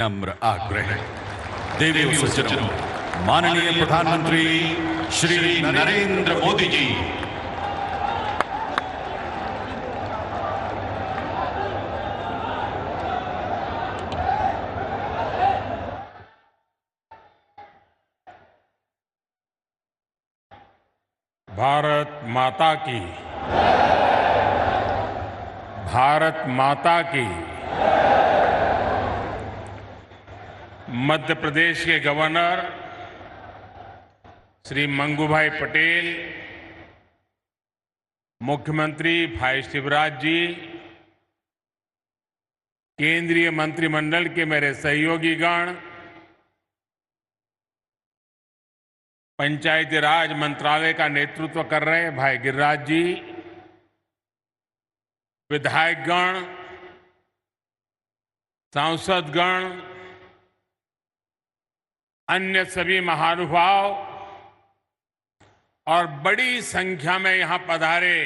नम्र आग्रह देवियों सज्जनों, माननीय प्रधानमंत्री श्री नरेंद्र मोदी जी, भारत माता की, भारत माता की। मध्य प्रदेश के गवर्नर श्री मंगूभाई पटेल, मुख्यमंत्री भाई शिवराज जी, केंद्रीय मंत्रिमंडल के मेरे सहयोगीगण, पंचायती राज मंत्रालय का नेतृत्व कर रहे भाई गिरिराज जी, विधायकगण, सांसदगण, अन्य सभी महानुभाव और बड़ी संख्या में यहां पधारे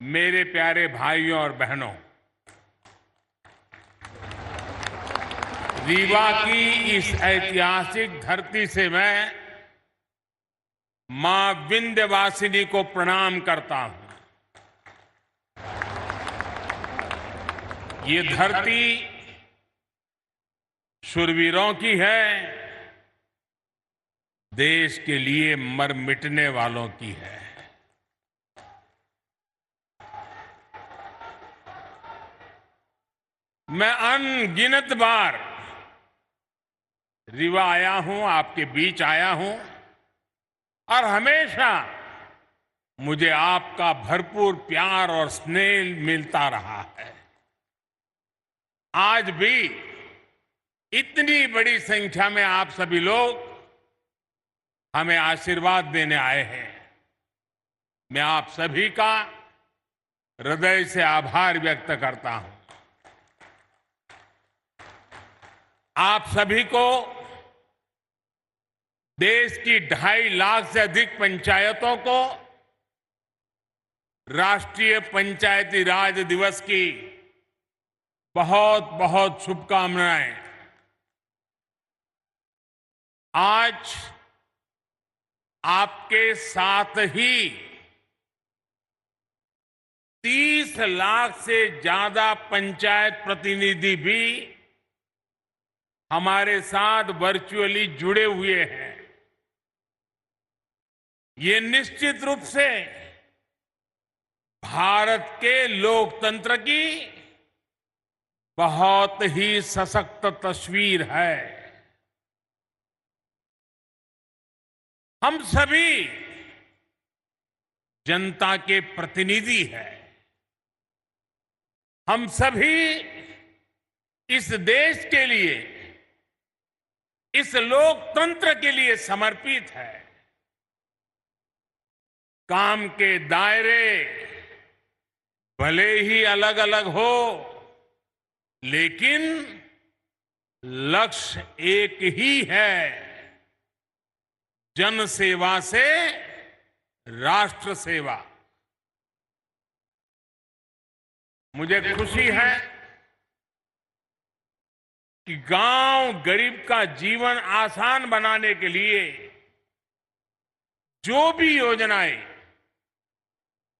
मेरे प्यारे भाइयों और बहनों, रीवा की इस ऐतिहासिक धरती से मैं मां विंध्यवासिनी को प्रणाम करता हूं। ये धरती शूरवीरों की है, देश के लिए मर मिटने वालों की है। मैं अनगिनत बार रीवा आया हूं, आपके बीच आया हूं और हमेशा मुझे आपका भरपूर प्यार और स्नेह मिलता रहा है। आज भी इतनी बड़ी संख्या में आप सभी लोग हमें आशीर्वाद देने आए हैं। मैं आप सभी का हृदय से आभार व्यक्त करता हूं। आप सभी को देश की 2.5 लाख से अधिक पंचायतों को राष्ट्रीय पंचायती राज दिवस की बहुत बहुत शुभकामनाएं। आज आपके साथ ही 30 लाख से ज्यादा पंचायत प्रतिनिधि भी हमारे साथ वर्चुअली जुड़े हुए हैं। ये निश्चित रूप से भारत के लोकतंत्र की बहुत ही सशक्त तस्वीर है। हम सभी जनता के प्रतिनिधि हैं। हम सभी इस देश के लिए, इस लोकतंत्र के लिए समर्पित है। काम के दायरे भले ही अलग अलग हो, लेकिन लक्ष्य एक ही है, जन सेवा से राष्ट्र सेवा। मुझे खुशी है कि गांव गरीब का जीवन आसान बनाने के लिए जो भी योजनाएं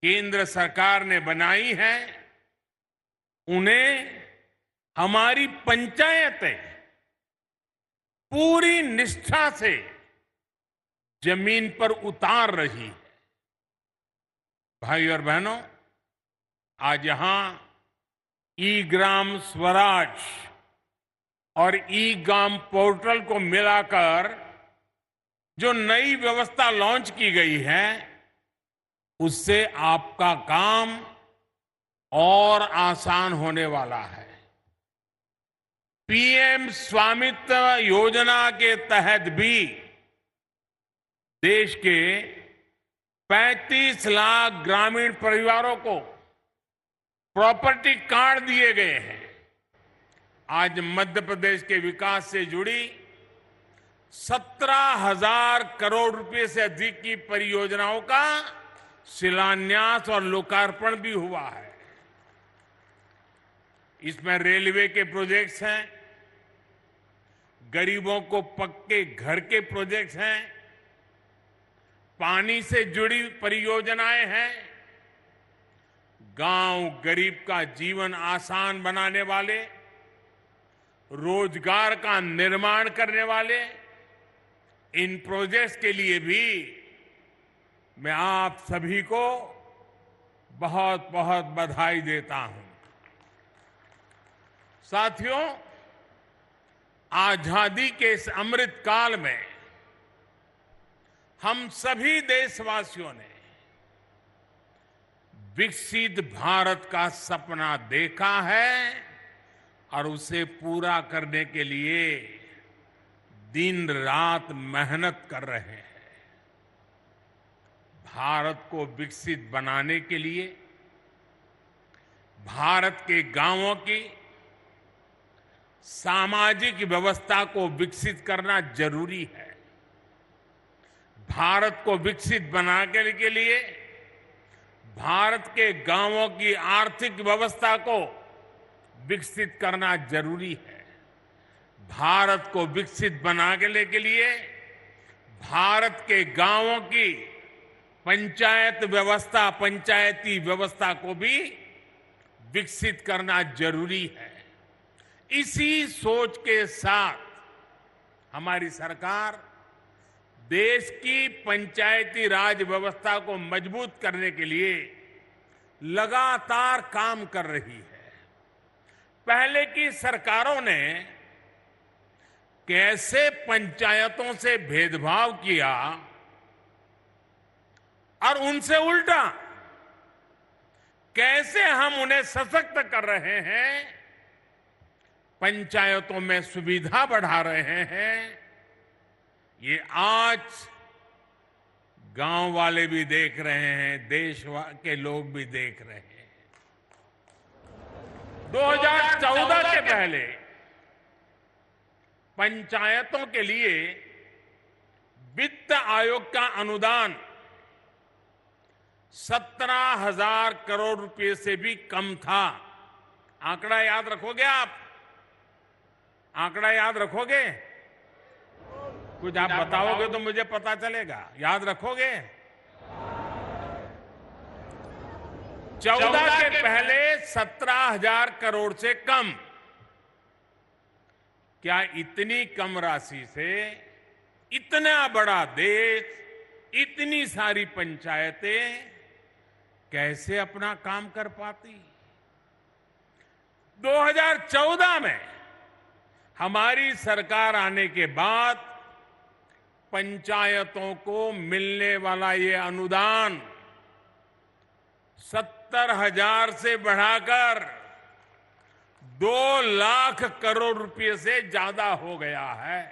केंद्र सरकार ने बनाई हैं, उन्हें हमारी पंचायतें पूरी निष्ठा से जमीन पर उतार रही है। भाई और बहनों, आज यहां ई ग्राम स्वराज और ई ग्राम पोर्टल को मिलाकर जो नई व्यवस्था लॉन्च की गई है, उससे आपका काम और आसान होने वाला है। पीएम स्वामित्व योजना के तहत भी देश के 35 लाख ग्रामीण परिवारों को प्रॉपर्टी कार्ड दिए गए हैं। आज मध्य प्रदेश के विकास से जुड़ी 17,000 करोड़ रुपए से अधिक की परियोजनाओं का शिलान्यास और लोकार्पण भी हुआ है। इसमें रेलवे के प्रोजेक्ट्स हैं, गरीबों को पक्के घर के प्रोजेक्ट्स हैं, पानी से जुड़ी परियोजनाएं हैं, गांव गरीब का जीवन आसान बनाने वाले, रोजगार का निर्माण करने वाले इन प्रोजेक्ट्स के लिए भी मैं आप सभी को बहुत बहुत बधाई देता हूं। साथियों, आजादी के इस अमृत काल में हम सभी देशवासियों ने विकसित भारत का सपना देखा है और उसे पूरा करने के लिए दिन रात मेहनत कर रहे हैं। भारत को विकसित बनाने के लिए भारत के गांवों की सामाजिक व्यवस्था को विकसित करना जरूरी है। भारत को विकसित बनाने के लिए भारत के गांवों की आर्थिक व्यवस्था को विकसित करना जरूरी है। भारत को विकसित बनाने के लिए भारत के गांवों की पंचायत व्यवस्था, पंचायती व्यवस्था को भी विकसित करना जरूरी है। इसी सोच के साथ हमारी सरकार देश की पंचायती राज व्यवस्था को मजबूत करने के लिए लगातार काम कर रही है। पहले की सरकारों ने कैसे पंचायतों से भेदभाव किया और उनसे उल्टा कैसे हम उन्हें सशक्त कर रहे हैं, पंचायतों में सुविधा बढ़ा रहे हैं, ये आज गांव वाले भी देख रहे हैं, देश के लोग भी देख रहे हैं। 2014 के पहले पंचायतों के लिए वित्त आयोग का अनुदान 17,000 करोड़ रुपए से भी कम था। आंकड़ा याद रखोगे आप? आंकड़ा याद रखोगे? कुछ आप बताओगे तो मुझे पता चलेगा। याद रखोगे? 14 के पहले 17,000 करोड़ से कम। क्या इतनी कम राशि से इतना बड़ा देश, इतनी सारी पंचायतें कैसे अपना काम कर पाती? 2014 में हमारी सरकार आने के बाद पंचायतों को मिलने वाला ये अनुदान 70,000 से बढ़ाकर 2 लाख करोड़ रुपए से ज्यादा हो गया है।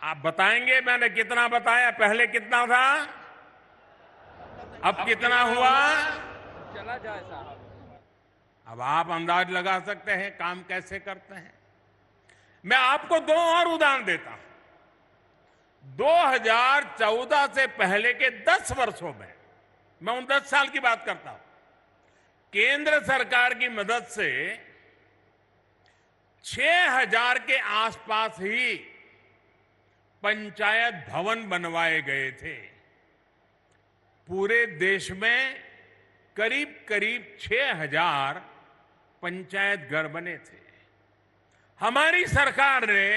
आप बताएंगे मैंने कितना बताया? पहले कितना था, अब कितना हुआ? चला जाए साहब। अब आप अंदाज लगा सकते हैं काम कैसे करते हैं। मैं आपको 2 और उदाहरण देता हूं। 2014 से पहले के 10 वर्षों में, मैं उन 10 साल की बात करता हूं, केंद्र सरकार की मदद से 6,000 के आसपास ही पंचायत भवन बनवाए गए थे। पूरे देश में करीब करीब 6,000 पंचायत घर बने थे। हमारी सरकार ने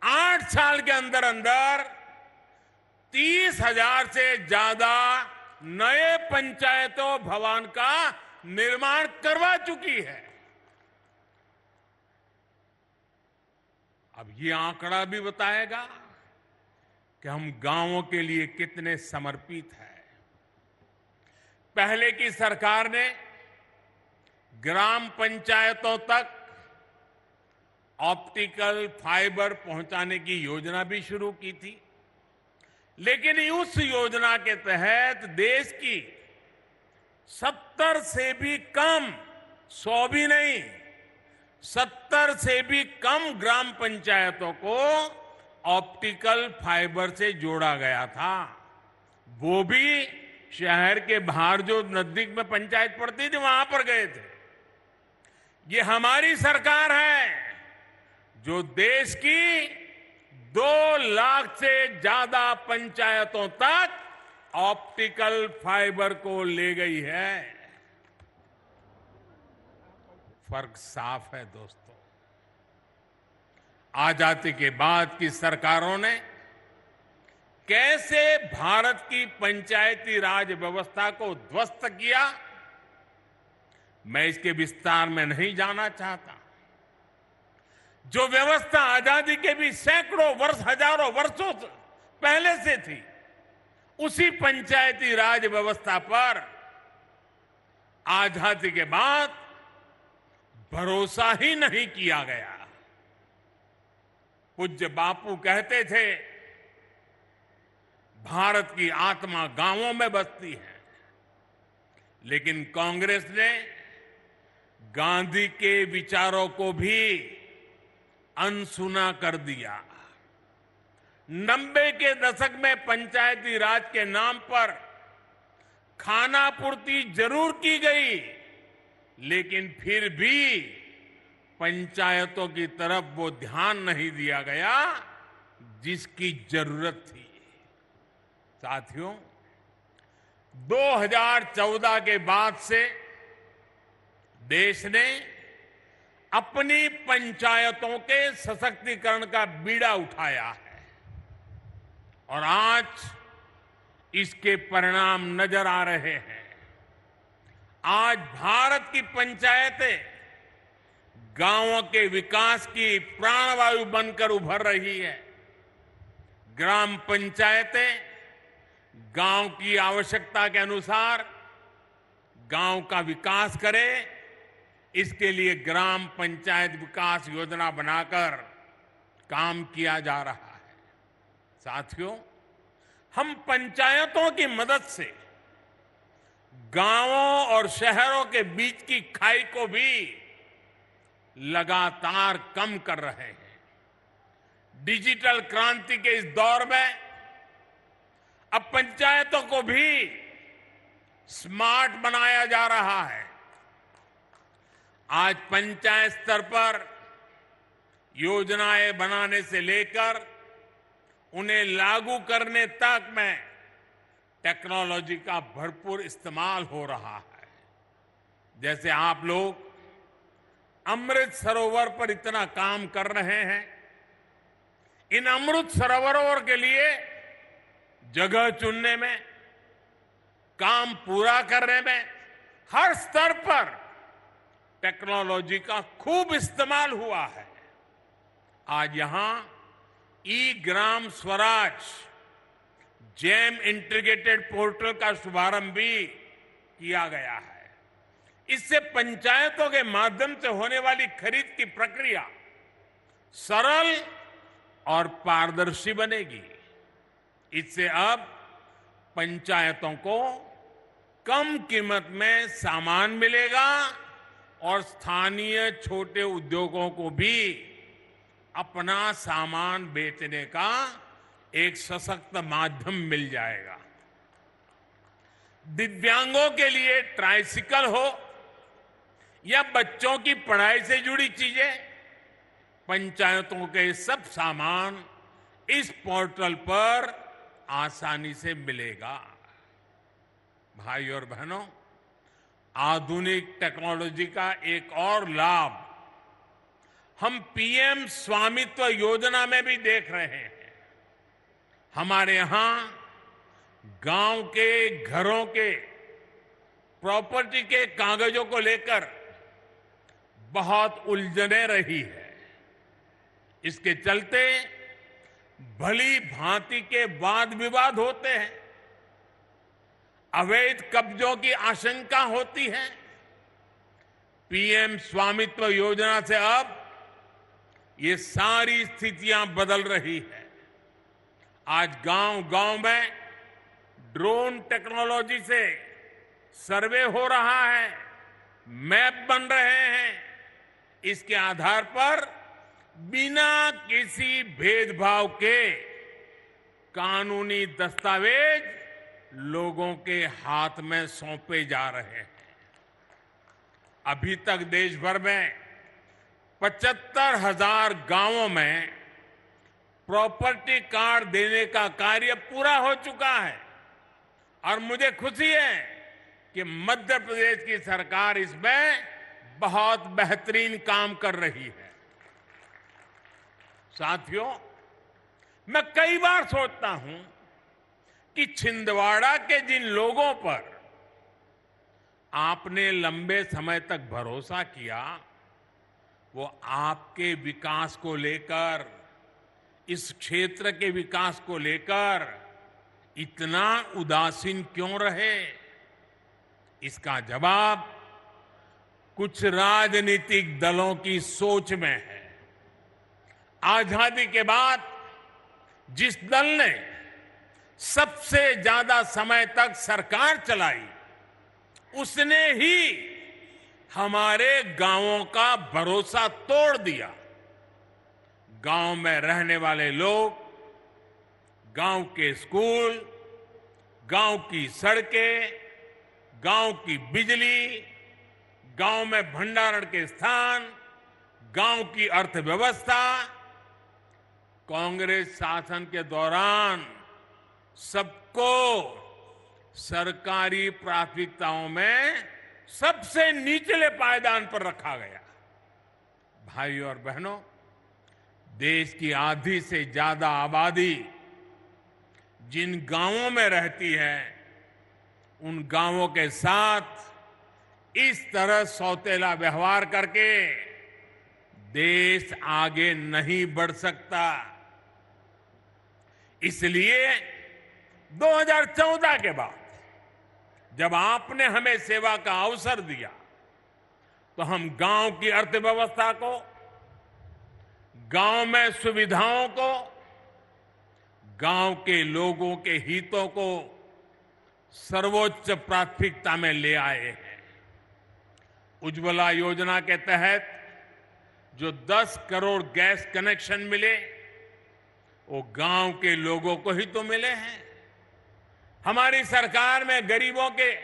8 साल के अंदर अंदर 30,000 से ज्यादा नए पंचायतों भवन का निर्माण करवा चुकी है। अब ये आंकड़ा भी बताएगा कि हम गांवों के लिए कितने समर्पित हैं। पहले की सरकार ने ग्राम पंचायतों तक ऑप्टिकल फाइबर पहुंचाने की योजना भी शुरू की थी, लेकिन उस योजना के तहत देश की 70 से भी कम, 100 भी नहीं, 70 से भी कम ग्राम पंचायतों को ऑप्टिकल फाइबर से जोड़ा गया था। वो भी शहर के बाहर जो नजदीक में पंचायत पड़ती थी वहां पर गए थे। ये हमारी सरकार है जो देश की 2 लाख से ज्यादा पंचायतों तक ऑप्टिकल फाइबर को ले गई है। फर्क साफ है दोस्तों। आजादी के बाद की सरकारों ने कैसे भारत की पंचायती राज व्यवस्था को ध्वस्त किया, मैं इसके विस्तार में नहीं जाना चाहता। जो व्यवस्था आजादी के भी सैकड़ों वर्ष, हजारों वर्षों पहले से थी, उसी पंचायती राज व्यवस्था पर आजादी के बाद भरोसा ही नहीं किया गया। पूज्य बापू कहते थे, भारत की आत्मा गांवों में बसती है, लेकिन कांग्रेस ने गांधी के विचारों को भी अनसुना कर दिया। 90 के दशक में पंचायती राज के नाम पर खानापूर्ति जरूर की गई, लेकिन फिर भी पंचायतों की तरफ वो ध्यान नहीं दिया गया जिसकी जरूरत थी। साथियों, 2014 के बाद से देश ने अपनी पंचायतों के सशक्तिकरण का बीड़ा उठाया है और आज इसके परिणाम नजर आ रहे हैं। आज भारत की पंचायतें गांवों के विकास की प्राणवायु बनकर उभर रही है। ग्राम पंचायतें गांव की आवश्यकता के अनुसार गांव का विकास करें, इसके लिए ग्राम पंचायत विकास योजना बनाकर काम किया जा रहा है। साथियों, हम पंचायतों की मदद से गांवों और शहरों के बीच की खाई को भी लगातार कम कर रहे हैं। डिजिटल क्रांति के इस दौर में अब पंचायतों को भी स्मार्ट बनाया जा रहा है। आज पंचायत स्तर पर योजनाएं बनाने से लेकर उन्हें लागू करने तक में टेक्नोलॉजी का भरपूर इस्तेमाल हो रहा है। जैसे आप लोग अमृत सरोवर पर इतना काम कर रहे हैं, इन अमृत सरोवरों के लिए जगह चुनने में, काम पूरा करने में हर स्तर पर टेक्नोलॉजी का खूब इस्तेमाल हुआ है। आज यहां ई Gram Swaraj jam integrated portal का शुभारंभ भी किया गया है। इससे पंचायतों के माध्यम से होने वाली खरीद की प्रक्रिया सरल और पारदर्शी बनेगी। इससे अब पंचायतों को कम कीमत में सामान मिलेगा और स्थानीय छोटे उद्योगों को भी अपना सामान बेचने का एक सशक्त माध्यम मिल जाएगा। दिव्यांगों के लिए ट्राइसिकल हो या बच्चों की पढ़ाई से जुड़ी चीजें, पंचायतों के सब सामान इस पोर्टल पर आसानी से मिलेगा। भाई और बहनों, आधुनिक टेक्नोलॉजी का एक और लाभ हम पीएम स्वामित्व योजना में भी देख रहे हैं। हमारे यहां गांव के घरों के प्रॉपर्टी के कागजों को लेकर बहुत उलझने रही है। इसके चलते भली भांति के वाद विवाद होते हैं, अवैध कब्जों की आशंका होती है। पीएम स्वामित्व योजना से अब ये सारी स्थितियां बदल रही है। आज गांव-गांव में ड्रोन टेक्नोलॉजी से सर्वे हो रहा है, मैप बन रहे हैं। इसके आधार पर बिना किसी भेदभाव के कानूनी दस्तावेज लोगों के हाथ में सौंपे जा रहे हैं। अभी तक देश भर में 75,000 गांवों में प्रॉपर्टी कार्ड देने का कार्य पूरा हो चुका है और मुझे खुशी है कि मध्य प्रदेश की सरकार इसमें बहुत बेहतरीन काम कर रही है। साथियों, मैं कई बार सोचता हूं कि छिंदवाड़ा के जिन लोगों पर आपने लंबे समय तक भरोसा किया, वो आपके विकास को लेकर, इस क्षेत्र के विकास को लेकर इतना उदासीन क्यों रहे? इसका जवाब कुछ राजनीतिक दलों की सोच में है। आजादी के बाद जिस दल ने सबसे ज्यादा समय तक सरकार चलाई, उसने ही हमारे गांवों का भरोसा तोड़ दिया। गांव में रहने वाले लोग, गांव के स्कूल, गांव की सड़कें, गांव की बिजली, गांव में भंडारण के स्थान, गांव की अर्थव्यवस्था, कांग्रेस शासन के दौरान सबको सरकारी प्राथमिकताओं में सबसे निचले पायदान पर रखा गया। भाइयों और बहनों, देश की आधी से ज्यादा आबादी जिन गांवों में रहती है, उन गांवों के साथ इस तरह सौतेला व्यवहार करके देश आगे नहीं बढ़ सकता। इसलिए 2014 के बाद जब आपने हमें सेवा का अवसर दिया, तो हम गांव की अर्थव्यवस्था को, गांव में सुविधाओं को, गांव के लोगों के हितों को सर्वोच्च प्राथमिकता में ले आए हैं। उज्ज्वला योजना के तहत जो 10 करोड़ गैस कनेक्शन मिले, वो गांव के लोगों को ही तो मिले हैं। हमारी सरकार में गरीबों के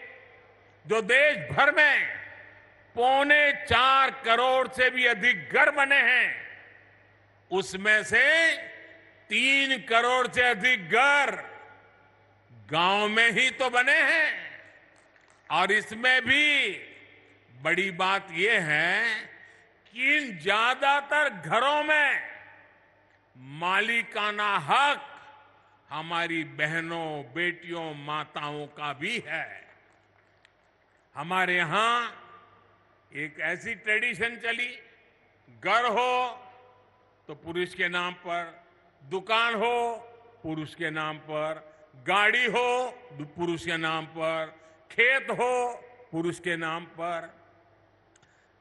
जो देश भर में 4.25 करोड़ से भी अधिक घर बने हैं, उसमें से 3 करोड़ से अधिक घर गांव में ही तो बने हैं। और इसमें भी बड़ी बात यह है कि इन ज्यादातर घरों में मालिकाना हक हमारी बहनों, बेटियों, माताओं का भी है। हमारे यहां एक ऐसी ट्रेडिशन चली, घर हो तो पुरुष के नाम पर, दुकान हो पुरुष के नाम पर, गाड़ी हो पुरुष के नाम पर, खेत हो पुरुष के नाम पर,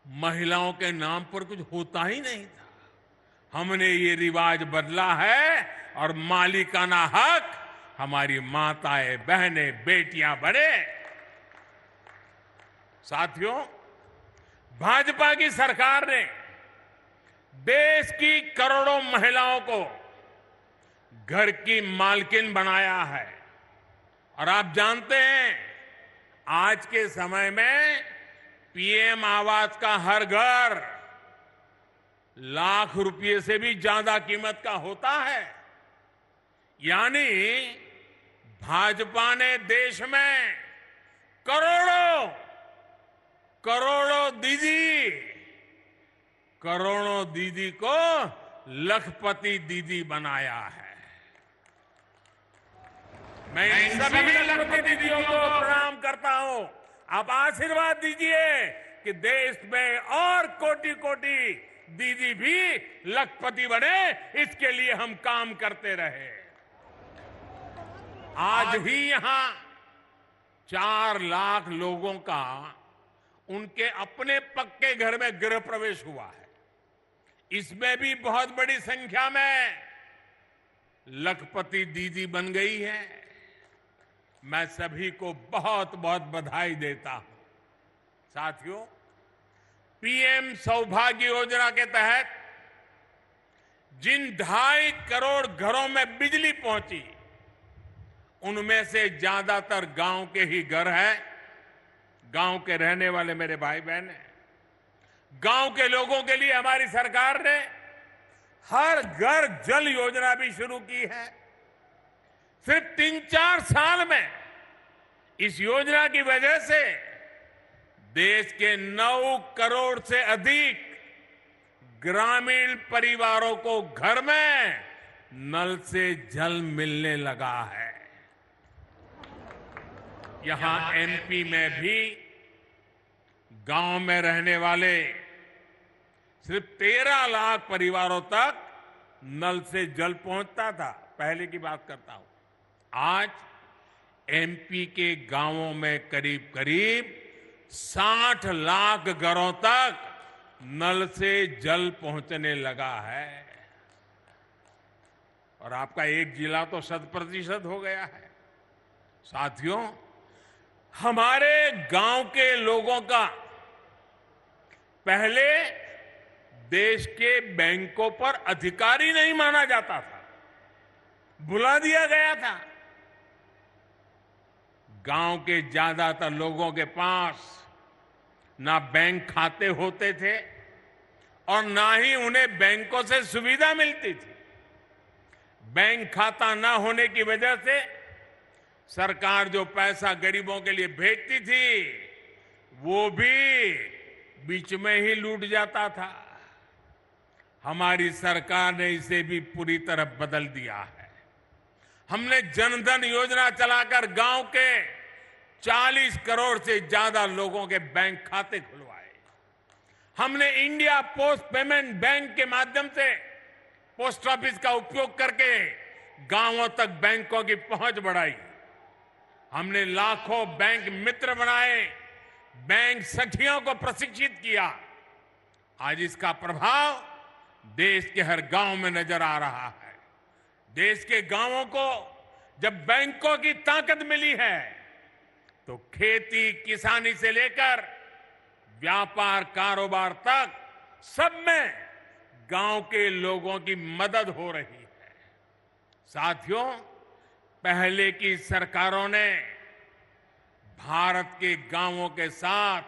महिलाओं के नाम पर कुछ होता ही नहीं था। हमने ये रिवाज बदला है और मालिकाना हक हमारी माताएं, बहनें, बेटियां बने। साथियों, भाजपा की सरकार ने देश की करोड़ों महिलाओं को घर की मालकिन बनाया है। और आप जानते हैं, आज के समय में पीएम आवास का हर घर लाख रुपए से भी ज्यादा कीमत का होता है। यानी भाजपा ने देश में करोड़ों दीदी को लखपति दीदी बनाया है। मैं इन सभी लखपति दीदियों को प्रणाम करता हूं। आप आशीर्वाद दीजिए कि देश में और कोटि दीदी भी लखपति बने, इसके लिए हम काम करते रहे। आज ही यहां 4 लाख लोगों का उनके अपने पक्के घर में गृह प्रवेश हुआ है। इसमें भी बहुत बड़ी संख्या में लखपति दीदी बन गई है। मैं सभी को बहुत बहुत बधाई देता हूं। साथियों, पीएम सौभाग्य योजना के तहत जिन 2.5 करोड़ घरों में बिजली पहुंची, उनमें से ज्यादातर गांव के ही घर हैं। गांव के रहने वाले मेरे भाई बहन हैं। गांव के लोगों के लिए हमारी सरकार ने हर घर जल योजना भी शुरू की है। सिर्फ 3-4 साल में इस योजना की वजह से देश के 9 करोड़ से अधिक ग्रामीण परिवारों को घर में नल से जल मिलने लगा है। यहां एमपी में भी गांव में रहने वाले सिर्फ 13 लाख परिवारों तक नल से जल पहुंचता था। पहले की बात करता हूं। आज एमपी के गांवों में करीब करीब 60 लाख घरों तक नल से जल पहुंचने लगा है और आपका एक जिला तो 100% हो गया है। साथियों, हमारे गांव के लोगों का पहले देश के बैंकों पर अधिकार ही नहीं माना जाता था, भुला दिया गया था। गांव के ज्यादातर लोगों के पास ना बैंक खाते होते थे और ना ही उन्हें बैंकों से सुविधा मिलती थी। बैंक खाता ना होने की वजह से सरकार जो पैसा गरीबों के लिए भेजती थी वो भी बीच में ही लूट जाता था। हमारी सरकार ने इसे भी पूरी तरह बदल दिया है। हमने जनधन योजना चलाकर गांव के 40 करोड़ से ज्यादा लोगों के बैंक खाते खुलवाए। हमने इंडिया पोस्ट पेमेंट बैंक के माध्यम से पोस्ट ऑफिस का उपयोग करके गांवों तक बैंकों की पहुंच बढ़ाई। हमने लाखों बैंक मित्र बनाए, बैंक सखियों को प्रशिक्षित किया। आज इसका प्रभाव देश के हर गांव में नजर आ रहा है। देश के गांवों को जब बैंकों की ताकत मिली है तो खेती किसानी से लेकर व्यापार कारोबार तक सब में गांव के लोगों की मदद हो रही है। साथियों, पहले की सरकारों ने भारत के गांवों के साथ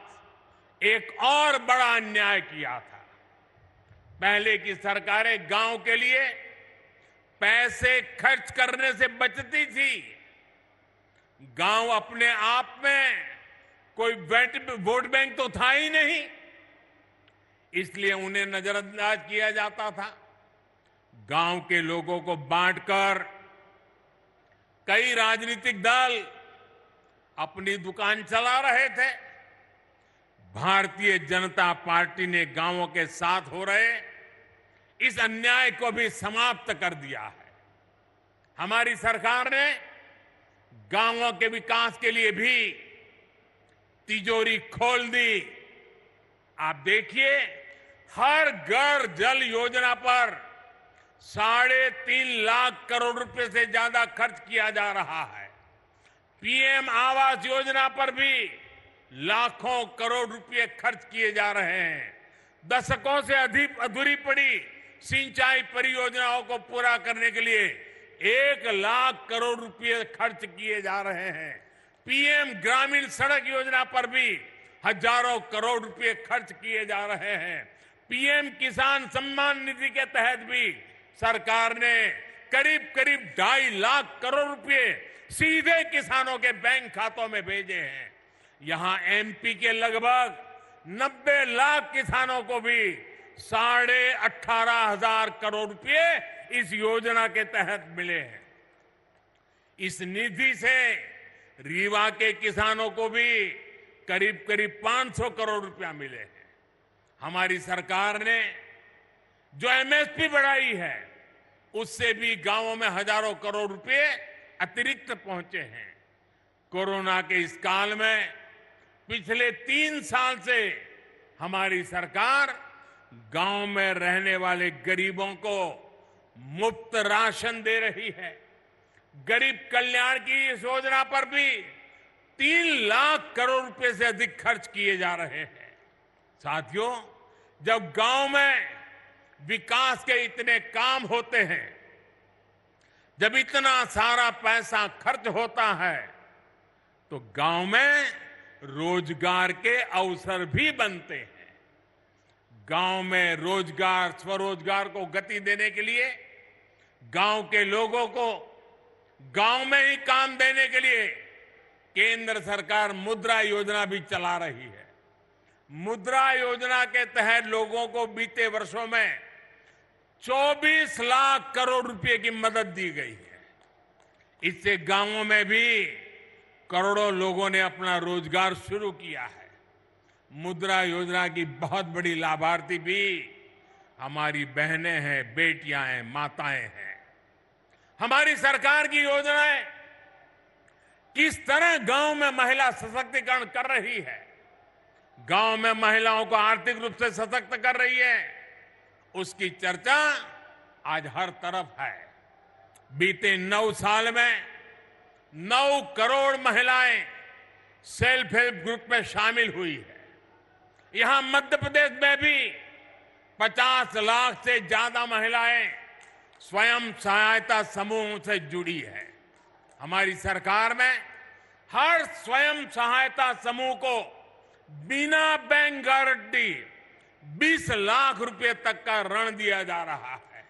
एक और बड़ा अन्याय किया था। पहले की सरकारें गांव के लिए पैसे खर्च करने से बचती थी। गांव अपने आप में कोई वोट बैंक तो था ही नहीं, इसलिए उन्हें नजरअंदाज किया जाता था। गांव के लोगों को बांटकर कई राजनीतिक दल अपनी दुकान चला रहे थे। भारतीय जनता पार्टी ने गांवों के साथ हो रहे इस अन्याय को भी समाप्त कर दिया है। हमारी सरकार ने गांवों के विकास के लिए भी तिजोरी खोल दी। आप देखिए, हर घर जल योजना पर 3.5 लाख करोड़ रुपए से ज्यादा खर्च किया जा रहा है। पीएम आवास योजना पर भी लाखों करोड़ रुपए खर्च किए जा रहे हैं। दशकों से अधिक अधूरी पड़ी सिंचाई परियोजनाओं को पूरा करने के लिए 1 लाख करोड़ रुपए खर्च किए जा रहे हैं। पीएम ग्रामीण सड़क योजना पर भी हजारों करोड़ रुपए खर्च किए जा रहे हैं। पीएम किसान सम्मान निधि के तहत भी सरकार ने करीब 2.5 लाख करोड़ रुपए सीधे किसानों के बैंक खातों में भेजे हैं। यहां एमपी के लगभग 90 लाख किसानों को भी 18,500 करोड़ रुपए इस योजना के तहत मिले हैं। इस निधि से रीवा के किसानों को भी करीब 500 करोड़ रुपया मिले हैं। हमारी सरकार ने जो एमएसपी बढ़ाई है उससे भी गांवों में हजारों करोड़ रुपए अतिरिक्त पहुंचे हैं। कोरोना के इस काल में पिछले 3 साल से हमारी सरकार गांव में रहने वाले गरीबों को मुफ्त राशन दे रही है। गरीब कल्याण की इस योजना पर भी 3 लाख करोड़ रुपए से अधिक खर्च किए जा रहे हैं। साथियों, जब गांव में विकास के इतने काम होते हैं, जब इतना सारा पैसा खर्च होता है, तो गांव में रोजगार के अवसर भी बनते हैं। गांव में रोजगार, स्वरोजगार को गति देने के लिए, गांव के लोगों को गांव में ही काम देने के लिए केंद्र सरकार मुद्रा योजना भी चला रही है। मुद्रा योजना के तहत लोगों को बीते वर्षों में 24 लाख करोड़ रुपए की मदद दी गई है। इससे गांवों में भी करोड़ों लोगों ने अपना रोजगार शुरू किया है। मुद्रा योजना की बहुत बड़ी लाभार्थी भी हमारी बहनें हैं, बेटियां हैं, माताएं हैं। हमारी सरकार की योजनाएं किस तरह गांव में महिला सशक्तिकरण कर रही है, गांव में महिलाओं को आर्थिक रूप से सशक्त कर रही है, उसकी चर्चा आज हर तरफ है। बीते 9 साल में 9 करोड़ महिलाएं सेल्फ हेल्प ग्रुप में शामिल हुई है। यहां मध्य प्रदेश में भी 50 लाख से ज्यादा महिलाएं स्वयं सहायता समूह से जुड़ी है। हमारी सरकार में हर स्वयं सहायता समूह को बिना बैंक गारंटी 20 लाख रुपए तक का ऋण दिया जा रहा है।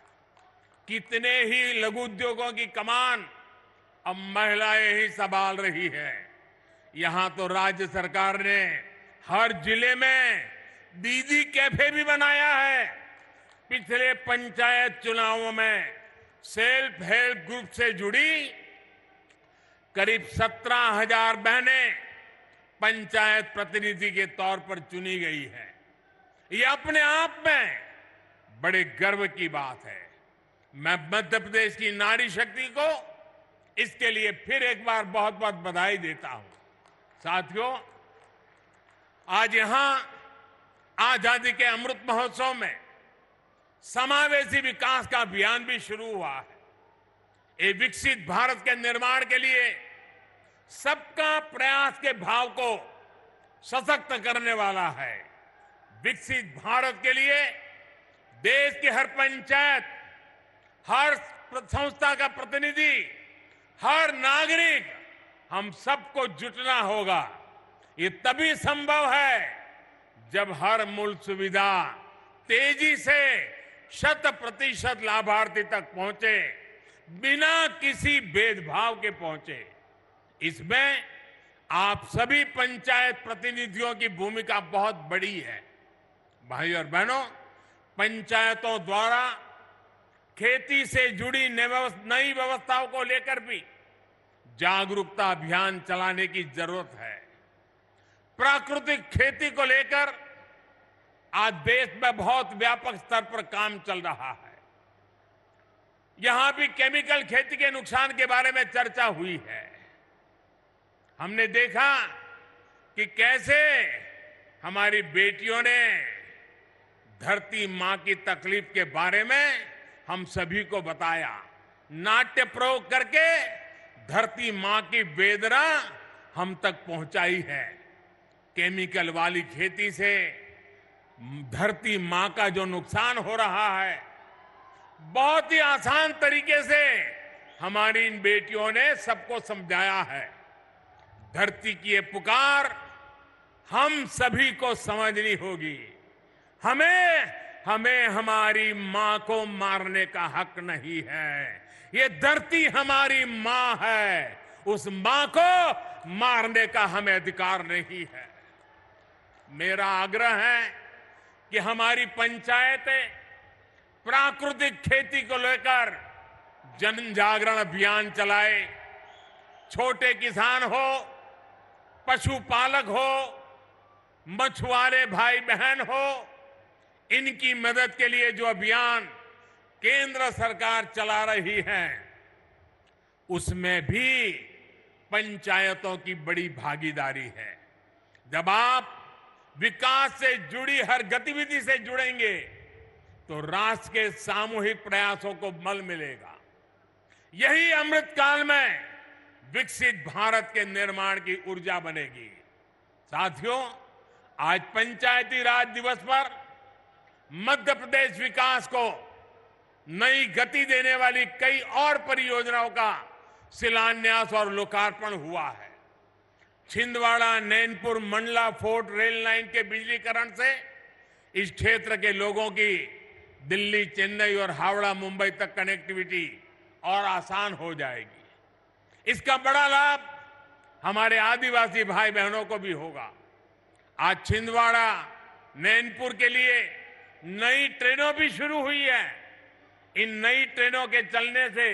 कितने ही लघु उद्योगों की कमान अब महिलाएं ही संभाल रही है। यहां तो राज्य सरकार ने हर जिले में दीदी कैफे भी बनाया है। पिछले पंचायत चुनावों में सेल्फ हेल्प ग्रुप से जुड़ी करीब 17,000 बहनें पंचायत प्रतिनिधि के तौर पर चुनी गई है। ये अपने आप में बड़े गर्व की बात है। मैं मध्य प्रदेश की नारी शक्ति को इसके लिए फिर एक बार बहुत बहुत बधाई देता हूं। साथियों, आज यहां आजादी के अमृत महोत्सव में समावेशी विकास का अभियान भी शुरू हुआ है। ये विकसित भारत के निर्माण के लिए सबका प्रयास के भाव को सशक्त करने वाला है। विकसित भारत के लिए देश की हर पंचायत, हर संस्था का प्रतिनिधि, हर नागरिक, हम सबको जुटना होगा। ये तभी संभव है जब हर मूल सुविधा तेजी से 100% लाभार्थी तक पहुंचे, बिना किसी भेदभाव के पहुंचे। इसमें आप सभी पंचायत प्रतिनिधियों की भूमिका बहुत बड़ी है। भाई और बहनों, पंचायतों द्वारा खेती से जुड़ी नई व्यवस्थाओं को लेकर भी जागरूकता अभियान चलाने की जरूरत है। प्राकृतिक खेती को लेकर आज देश में बहुत व्यापक स्तर पर काम चल रहा है। यहां भी केमिकल खेती के नुकसान के बारे में चर्चा हुई है। हमने देखा कि कैसे हमारी बेटियों ने धरती मां की तकलीफ के बारे में हम सभी को बताया। नाट्य प्रयोग करके धरती मां की वेदना हम तक पहुंचाई है। केमिकल वाली खेती से धरती मां का जो नुकसान हो रहा है, बहुत ही आसान तरीके से हमारी इन बेटियों ने सबको समझाया है। धरती की ये पुकार हम सभी को समझनी होगी। हमें हमारी मां को मारने का हक नहीं है। ये धरती हमारी मां है, उस मां को मारने का हमें अधिकार नहीं है। मेरा आग्रह है कि हमारी पंचायतें प्राकृतिक खेती को लेकर जन जागरण अभियान चलाए। छोटे किसान हो, पशुपालक हो, मछुआरे भाई बहन हो, इनकी मदद के लिए जो अभियान केंद्र सरकार चला रही है, उसमें भी पंचायतों की बड़ी भागीदारी है। जब आप विकास से जुड़ी हर गतिविधि से जुड़ेंगे तो राष्ट्र के सामूहिक प्रयासों को बल मिलेगा। यही अमृत काल में विकसित भारत के निर्माण की ऊर्जा बनेगी। साथियों, आज पंचायती राज दिवस पर मध्य प्रदेश विकास को नई गति देने वाली कई और परियोजनाओं का शिलान्यास और लोकार्पण हुआ है। Chhindwara, Nainpur, Mandla fort rail line के बिजलीकरण से इस क्षेत्र के लोगों की दिल्ली, चेन्नई और हावड़ा, मुंबई तक कनेक्टिविटी और आसान हो जाएगी। इसका बड़ा लाभ हमारे आदिवासी भाई बहनों को भी होगा। आज छिंदवाड़ा, नैनपुर के लिए नई ट्रेनों भी शुरू हुई है। इन नई ट्रेनों के चलने से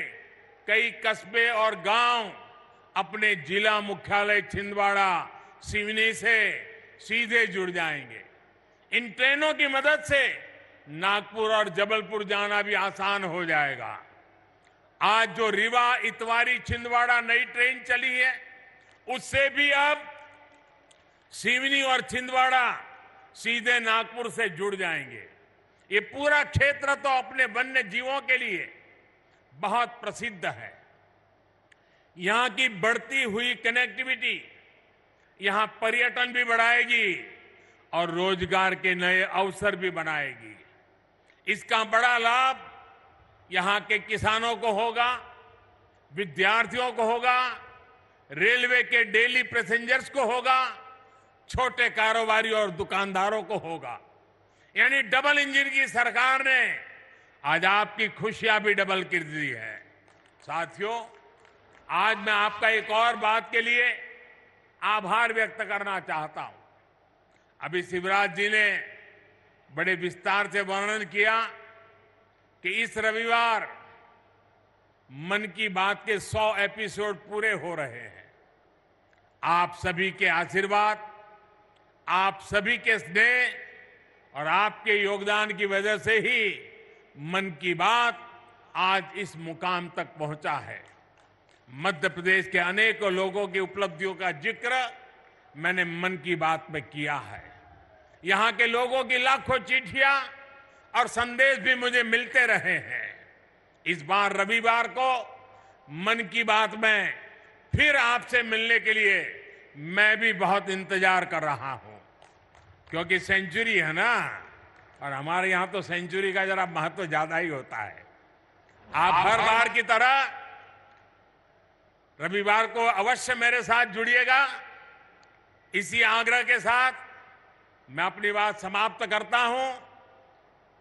कई कस्बे और गांव अपने जिला मुख्यालय छिंदवाड़ा, सिवनी से सीधे जुड़ जाएंगे। इन ट्रेनों की मदद से नागपुर और जबलपुर जाना भी आसान हो जाएगा। आज जो रीवा, इतवारी, छिंदवाड़ा नई ट्रेन चली है, उससे भी अब सिवनी और छिंदवाड़ा सीधे नागपुर से जुड़ जाएंगे। ये पूरा क्षेत्र तो अपने वन्य जीवों के लिए बहुत प्रसिद्ध है। यहां की बढ़ती हुई कनेक्टिविटी यहां पर्यटन भी बढ़ाएगी और रोजगार के नए अवसर भी बनाएगी। इसका बड़ा लाभ यहां के किसानों को होगा, विद्यार्थियों को होगा, रेलवे के डेली पैसेंजर्स को होगा, छोटे कारोबारी और दुकानदारों को होगा। यानी डबल इंजन की सरकार ने आज आपकी खुशियां भी डबल कर दी है। साथियों, आज मैं आपका एक और बात के लिए आभार व्यक्त करना चाहता हूं। अभी शिवराज जी ने बड़े विस्तार से वर्णन किया कि इस रविवार मन की बात के 100 एपिसोड पूरे हो रहे हैं। आप सभी के आशीर्वाद, आप सभी के स्नेह और आपके योगदान की वजह से ही मन की बात आज इस मुकाम तक पहुंचा है। मध्य प्रदेश के अनेकों लोगों की उपलब्धियों का जिक्र मैंने मन की बात में किया है। यहां के लोगों की लाखों चिट्ठियां और संदेश भी मुझे मिलते रहे हैं। इस बार रविवार को मन की बात में फिर आपसे मिलने के लिए मैं भी बहुत इंतजार कर रहा हूं, क्योंकि सेंचुरी है ना, और हमारे यहां तो सेंचुरी का जरा महत्व ज्यादा ही होता है। आप हर बार की तरह रविवार को अवश्य मेरे साथ जुड़िएगा। इसी आग्रह के साथ मैं अपनी बात समाप्त करता हूं।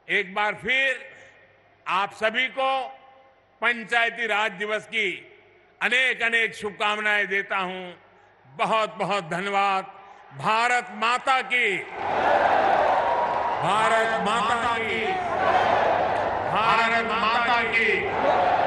एक बार फिर आप सभी को पंचायती राज दिवस की अनेक अनेक शुभकामनाएं देता हूं। बहुत बहुत धन्यवाद। भारत माता की, भारत माता की, भारत माता की।